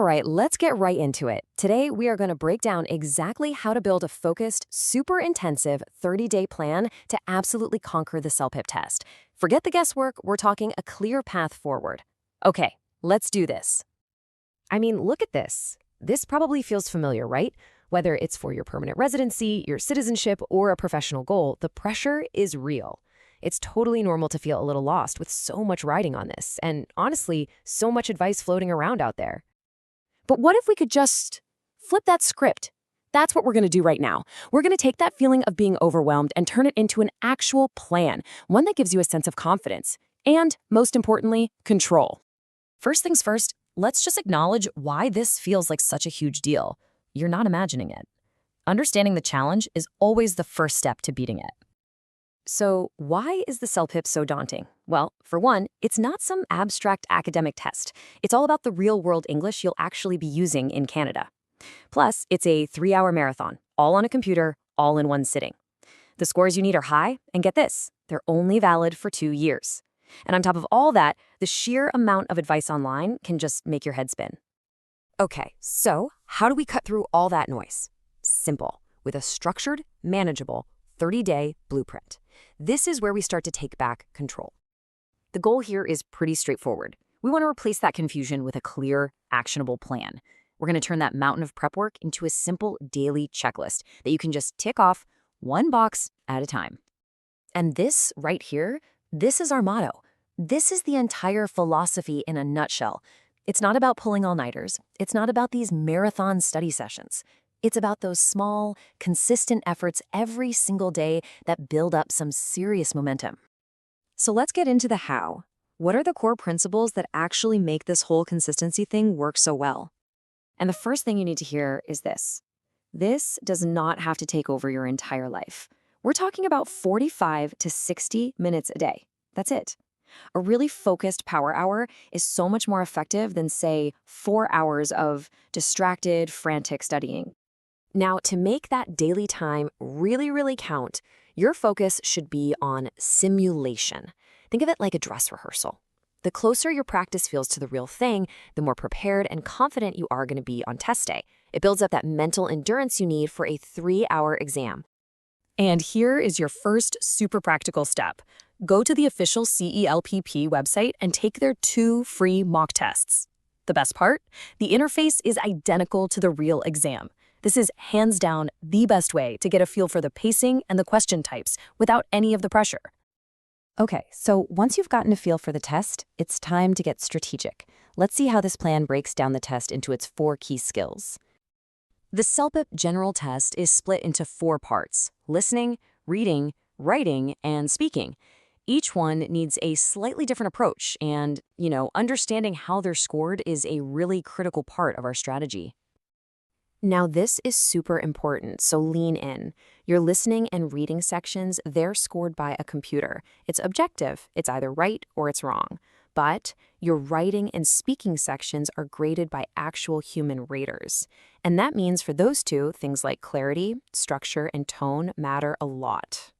right, let's get right into it. Today, we are going to break down exactly how to build a focused, super intensive 30-day plan to absolutely conquer the CELPIP test. Forget the guesswork, we're talking a clear path forward. Okay, let's do this. I mean, look at this. This probably feels familiar, right? Whether it's for your permanent residency, your citizenship, or a professional goal, the pressure is real. It's totally normal to feel a little lost with so much writing on this, and honestly, so much advice floating around out there. But what if we could just flip that script? That's what we're going to do right now. We're going to take that feeling of being overwhelmed and turn it into an actual plan, one that gives you a sense of confidence and, most importantly, control. First things first, let's just acknowledge why this feels like such a huge deal. You're not imagining it. Understanding the challenge is always the first step to beating it. So why is the CELPIP so daunting? Well, for one, it's not some abstract academic test. It's all about the real-world English you'll actually be using in Canada. Plus, it's a 3-hour marathon, all on a computer, all in one sitting. The scores you need are high, and get this, they're only valid for 2 years. And on top of all that, the sheer amount of advice online can just make your head spin. Okay, so how do we cut through all that noise? Simple, with a structured, manageable, 30-day blueprint. This is where we start to take back control. The goal here is pretty straightforward. We want to replace that confusion with a clear, actionable plan. We're going to turn that mountain of prep work into a simple daily checklist that you can just tick off one box at a time. And this right here, this is our motto. This is the entire philosophy in a nutshell. It's not about pulling all-nighters. It's not about these marathon study sessions. It's about those small, consistent efforts every single day that build up some serious momentum. So let's get into the how. What are the core principles that actually make this whole consistency thing work so well? And the first thing you need to hear is this. This does not have to take over your entire life. We're talking about 45 to 60 minutes a day. That's it. A really focused power hour is so much more effective than, say, 4 hours of distracted, frantic studying. Now, to make that daily time really count, your focus should be on simulation. Think of it like a dress rehearsal. The closer your practice feels to the real thing, the more prepared and confident you are going to be on test day. It builds up that mental endurance you need for a 3-hour exam. And here is your first super practical step. Go to the official CELPP website and take their 2 free mock tests. The best part? The interface is identical to the real exam. This is hands down the best way to get a feel for the pacing and the question types without any of the pressure. Okay, so once you've gotten a feel for the test, it's time to get strategic. Let's see how this plan breaks down the test into its 4 key skills. The CELPIP General test is split into 4 parts: listening, reading, writing, and speaking. Each one needs a slightly different approach, and, understanding how they're scored is a really critical part of our strategy. Now, this is super important, so lean in. Your listening and reading sections, they're scored by a computer. It's objective. It's either right or it's wrong. But your writing and speaking sections are graded by actual human raters. And that means for those two, things like clarity, structure, and tone matter a lot.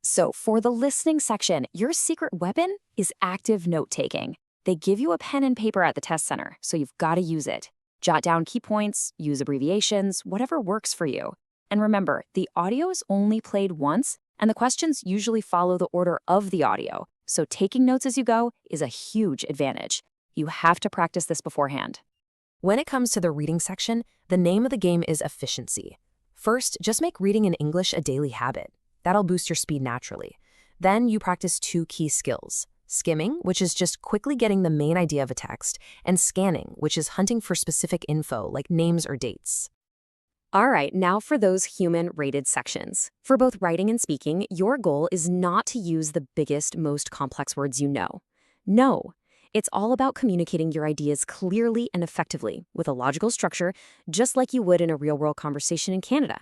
So for the listening section, your secret weapon is active note-taking. They give you a pen and paper at the test center, so you've got to use it. Jot down key points, use abbreviations, whatever works for you. And remember, the audio is only played once, and the questions usually follow the order of the audio. So taking notes as you go is a huge advantage. You have to practice this beforehand. When it comes to the reading section, the name of the game is efficiency. First, just make reading in English a daily habit. That'll boost your speed naturally. Then you practice 2 key skills. Skimming, which is just quickly getting the main idea of a text, and scanning, which is hunting for specific info like names or dates. All right, now for those human-rated sections. For both writing and speaking, your goal is not to use the biggest, most complex words you know. No, it's all about communicating your ideas clearly and effectively with a logical structure, just like you would in a real-world conversation in Canada.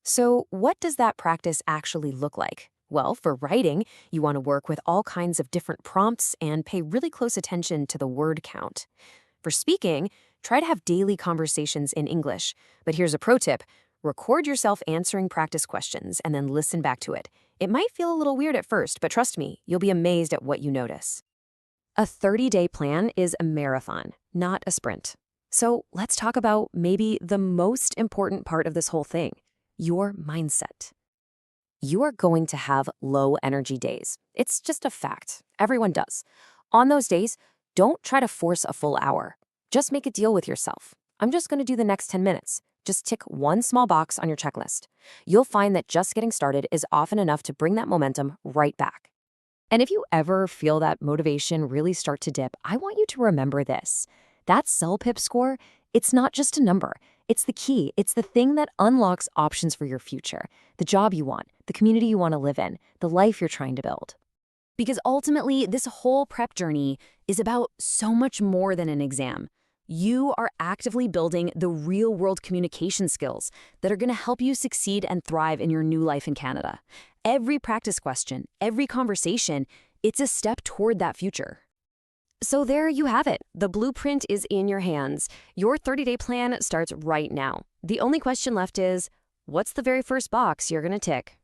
So what does that practice actually look like? Well, for writing, you want to work with all kinds of different prompts and pay really close attention to the word count. For speaking, try to have daily conversations in English. But here's a pro tip. Record yourself answering practice questions and then listen back to it. It might feel a little weird at first, but trust me, you'll be amazed at what you notice. A 30-day plan is a marathon, not a sprint. So let's talk about maybe the most important part of this whole thing, your mindset. You are going to have low energy days. It's just a fact. Everyone does. On those days, don't try to force a full hour. Just make a deal with yourself. I'm just going to do the next 10 minutes. Just tick one small box on your checklist. You'll find that just getting started is often enough to bring that momentum right back. And if you ever feel that motivation really start to dip, I want you to remember this. That CELPIP score, it's not just a number. It's the key. It's the thing that unlocks options for your future, the job you want, the community you want to live in, the life you're trying to build. Because ultimately, this whole prep journey is about so much more than an exam. You are actively building the real-world communication skills that are going to help you succeed and thrive in your new life in Canada. Every practice question, every conversation, it's a step toward that future. So there you have it. The blueprint is in your hands. Your 30-day plan starts right now. The only question left is, what's the very first box you're going to tick?